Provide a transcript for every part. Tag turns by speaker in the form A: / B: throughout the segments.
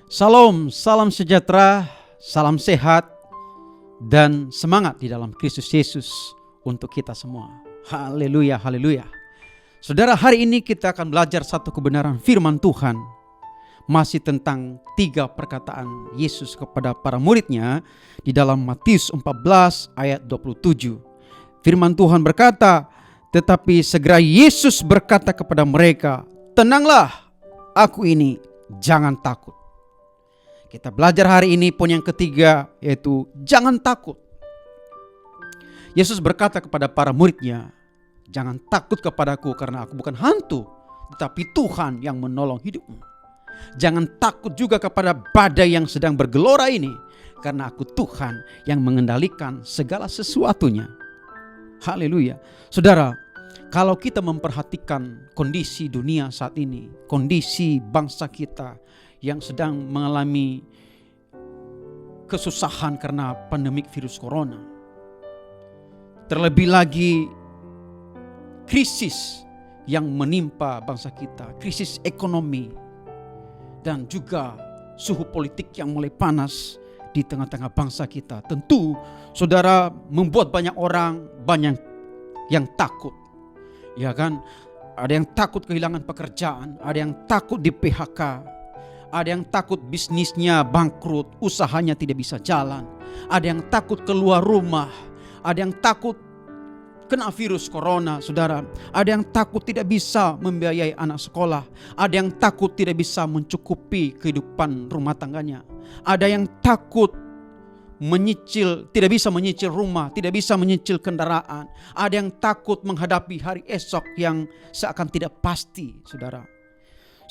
A: Salam, salam sejahtera, salam sehat, dan semangat di dalam Kristus Yesus untuk kita semua. Haleluya, haleluya. Saudara, hari ini kita akan belajar satu kebenaran firman Tuhan. Masih tentang 3 perkataan Yesus kepada para muridnya di dalam Matius 14 ayat 27. Firman Tuhan berkata, tetapi segera Yesus berkata kepada mereka, tenanglah, aku ini, jangan takut. Kita belajar hari ini poin yang ketiga, yaitu jangan takut. Yesus berkata kepada para muridnya, jangan takut kepadaku karena aku bukan hantu, tetapi Tuhan yang menolong hidupmu. Jangan takut juga kepada badai yang sedang bergelora ini, karena aku Tuhan yang mengendalikan segala sesuatunya. Haleluya. Saudara, kalau kita memperhatikan kondisi dunia saat ini, kondisi bangsa kita yang sedang mengalami kesusahan karena pandemik virus corona. Terlebih lagi krisis yang menimpa bangsa kita, krisis ekonomi dan juga suhu politik yang mulai panas di tengah-tengah bangsa kita. Tentu saudara membuat banyak orang yang takut. Ya kan? Ada yang takut kehilangan pekerjaan, ada yang takut di PHK. Ada yang takut bisnisnya bangkrut, usahanya tidak bisa jalan. Ada yang takut keluar rumah. Ada yang takut kena virus corona, saudara. Ada yang takut tidak bisa membiayai anak sekolah. Ada yang takut tidak bisa mencukupi kehidupan rumah tangganya. Ada yang takut tidak bisa menyicil rumah, tidak bisa menyicil kendaraan. Ada yang takut menghadapi hari esok yang seakan tidak pasti, saudara.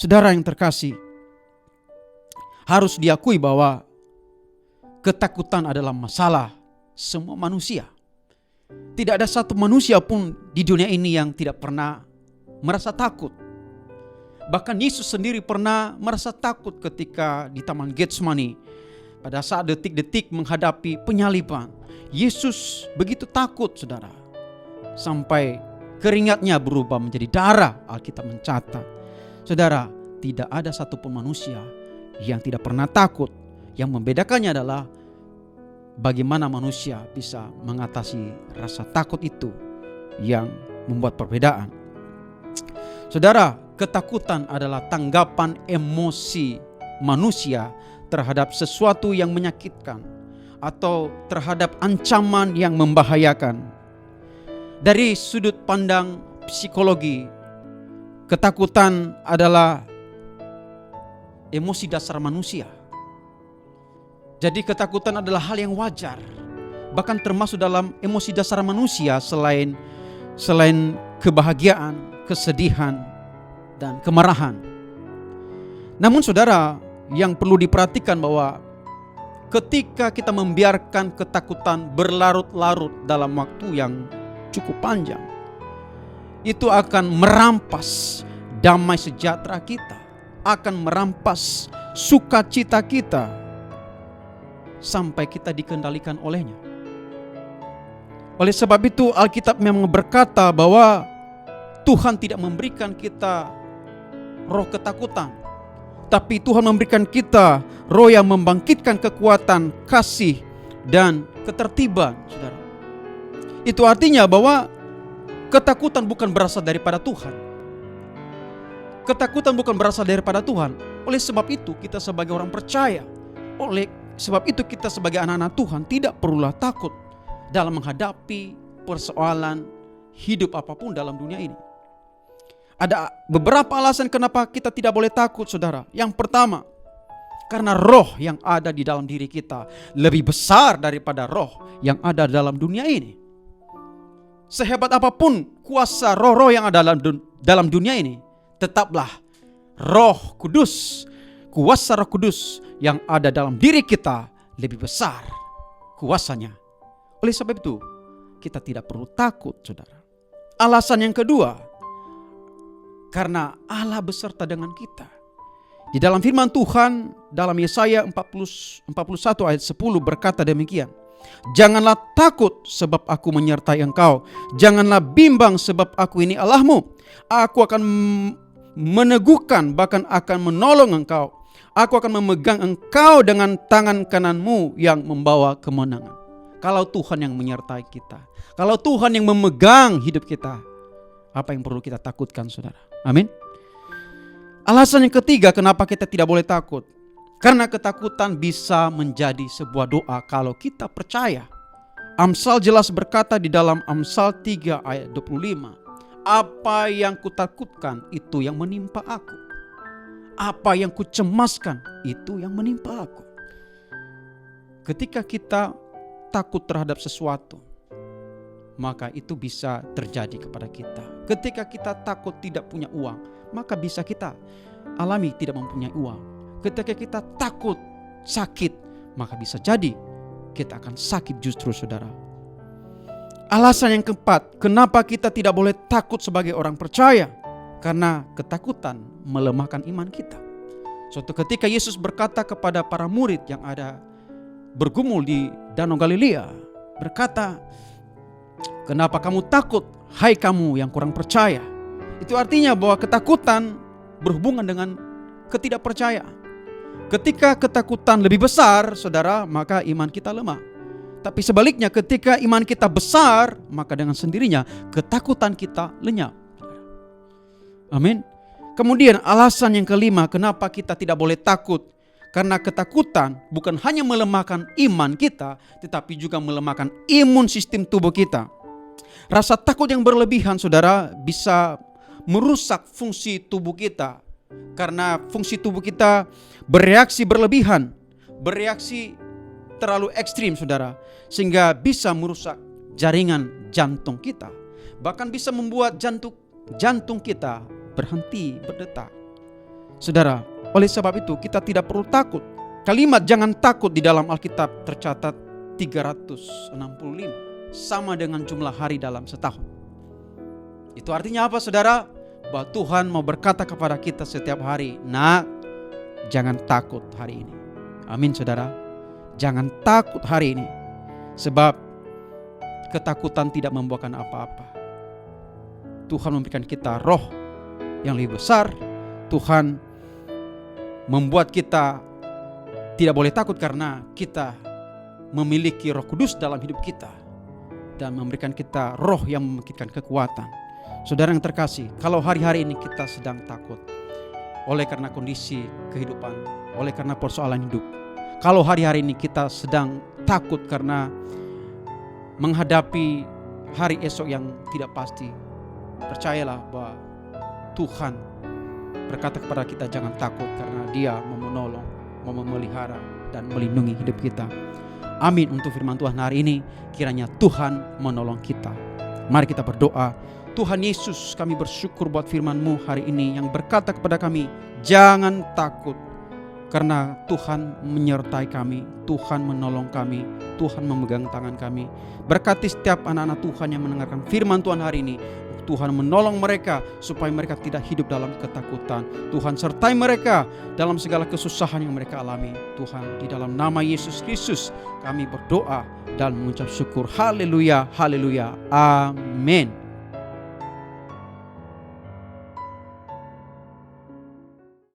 A: Saudara yang terkasih, harus diakui bahwa ketakutan adalah masalah semua manusia. Tidak ada satu manusia pun di dunia ini yang tidak pernah merasa takut. Bahkan Yesus sendiri pernah merasa takut ketika di Taman Getsemani. Pada saat detik-detik menghadapi penyaliban, Yesus begitu takut, saudara. Sampai keringatnya berubah menjadi darah, Alkitab mencatat. Saudara, tidak ada satupun manusia yang tidak pernah takut. Yang membedakannya adalah bagaimana manusia bisa mengatasi rasa takut itu yang membuat perbedaan. Saudara, ketakutan adalah tanggapan emosi manusia terhadap sesuatu yang menyakitkan atau terhadap ancaman yang membahayakan. Dari sudut pandang psikologi, ketakutan adalah emosi dasar manusia. Jadi ketakutan adalah hal yang wajar, bahkan termasuk dalam emosi dasar manusia selain kebahagiaan, kesedihan, dan kemarahan. Namun saudara, yang perlu diperhatikan bahwa ketika kita membiarkan ketakutan berlarut-larut dalam waktu yang cukup panjang, itu akan merampas damai sejahtera kita, akan merampas sukacita kita sampai kita dikendalikan olehnya. Oleh sebab itu Alkitab memang berkata bahwa Tuhan tidak memberikan kita roh ketakutan, tapi Tuhan memberikan kita roh yang membangkitkan kekuatan, kasih, dan ketertiban, saudara. Itu artinya bahwa ketakutan bukan berasal daripada Tuhan. Ketakutan bukan berasal daripada Tuhan. Oleh sebab itu kita sebagai orang percaya, oleh sebab itu kita sebagai anak-anak Tuhan tidak perlulah takut dalam menghadapi persoalan hidup apapun dalam dunia ini. Ada beberapa alasan kenapa kita tidak boleh takut, saudara. Yang pertama, karena roh yang ada di dalam diri kita lebih besar daripada roh yang ada dalam dunia ini. Sehebat apapun kuasa roh-roh yang ada dalam dunia ini, tetaplah Roh Kudus, kuasa Roh Kudus yang ada dalam diri kita lebih besar kuasanya. Oleh sebab itu, kita tidak perlu takut, saudara. Alasan yang kedua, karena Allah beserta dengan kita. Di dalam firman Tuhan, dalam Yesaya 41 ayat 10 berkata demikian. Janganlah takut sebab aku menyertai engkau. Janganlah bimbang sebab aku ini Allahmu. Aku akan meneguhkan, bahkan akan menolong engkau. Aku akan memegang engkau dengan tangan kananmu yang membawa kemenangan. Kalau Tuhan yang menyertai kita, kalau Tuhan yang memegang hidup kita, apa yang perlu kita takutkan, saudara? Amin. Alasan yang ketiga kenapa kita tidak boleh takut. Karena ketakutan bisa menjadi sebuah doa kalau kita percaya. Amsal jelas berkata di dalam Amsal 3 ayat 25. Apa yang kutakutkan itu yang menimpa aku. Apa yang kucemaskan itu yang menimpa aku. Ketika kita takut terhadap sesuatu, maka itu bisa terjadi kepada kita. Ketika kita takut tidak punya uang, maka bisa kita alami tidak mempunyai uang. Ketika kita takut sakit, maka bisa jadi kita akan sakit justru, saudara. Alasan yang keempat, kenapa kita tidak boleh takut sebagai orang percaya? Karena ketakutan melemahkan iman kita. Suatu ketika Yesus berkata kepada para murid yang ada bergumul di Danau Galilea, berkata, kenapa kamu takut, hai kamu yang kurang percaya? Itu artinya bahwa ketakutan berhubungan dengan ketidakpercayaan. Ketika ketakutan lebih besar, saudara, maka iman kita lemah. Tapi sebaliknya, ketika iman kita besar, maka dengan sendirinya ketakutan kita lenyap. Amin. Kemudian alasan yang kelima, kenapa kita tidak boleh takut? Karena ketakutan bukan hanya melemahkan iman kita, tetapi juga melemahkan imun sistem tubuh kita. Rasa takut yang berlebihan, saudara, bisa merusak fungsi tubuh kita. Karena fungsi tubuh kita bereaksi berlebihan, bereaksi terlalu ekstrim, saudara, sehingga bisa merusak jaringan jantung kita. Bahkan bisa membuat jantung kita berhenti berdetak. Saudara, oleh sebab itu kita tidak perlu takut. Kalimat jangan takut di dalam Alkitab tercatat 365, sama dengan jumlah hari dalam setahun. Itu artinya apa, saudara? Bahwa Tuhan mau berkata kepada kita setiap hari, nak, jangan takut hari ini. Amin, saudara. Jangan takut hari ini, sebab ketakutan tidak membuahkan apa-apa. Tuhan memberikan kita roh yang lebih besar. Tuhan membuat kita tidak boleh takut karena kita memiliki Roh Kudus dalam hidup kita dan memberikan kita roh yang memberikan kekuatan. Saudara yang terkasih, kalau hari-hari ini kita sedang takut oleh karena kondisi kehidupan, oleh karena persoalan hidup, kalau hari-hari ini kita sedang takut karena menghadapi hari esok yang tidak pasti, percayalah bahwa Tuhan berkata kepada kita jangan takut, karena Dia mau menolong, mau memelihara dan melindungi hidup kita. Amin untuk firman Tuhan hari ini. Kiranya Tuhan menolong kita. Mari kita berdoa. Tuhan Yesus, kami bersyukur buat firman-Mu hari ini yang berkata kepada kami, jangan takut, karena Tuhan menyertai kami, Tuhan menolong kami, Tuhan memegang tangan kami. Berkati setiap anak-anak Tuhan yang mendengarkan firman Tuhan hari ini. Tuhan menolong mereka supaya mereka tidak hidup dalam ketakutan. Tuhan sertai mereka dalam segala kesusahan yang mereka alami. Tuhan, di dalam nama Yesus Kristus kami berdoa dan mengucap syukur. Haleluya, haleluya, amin.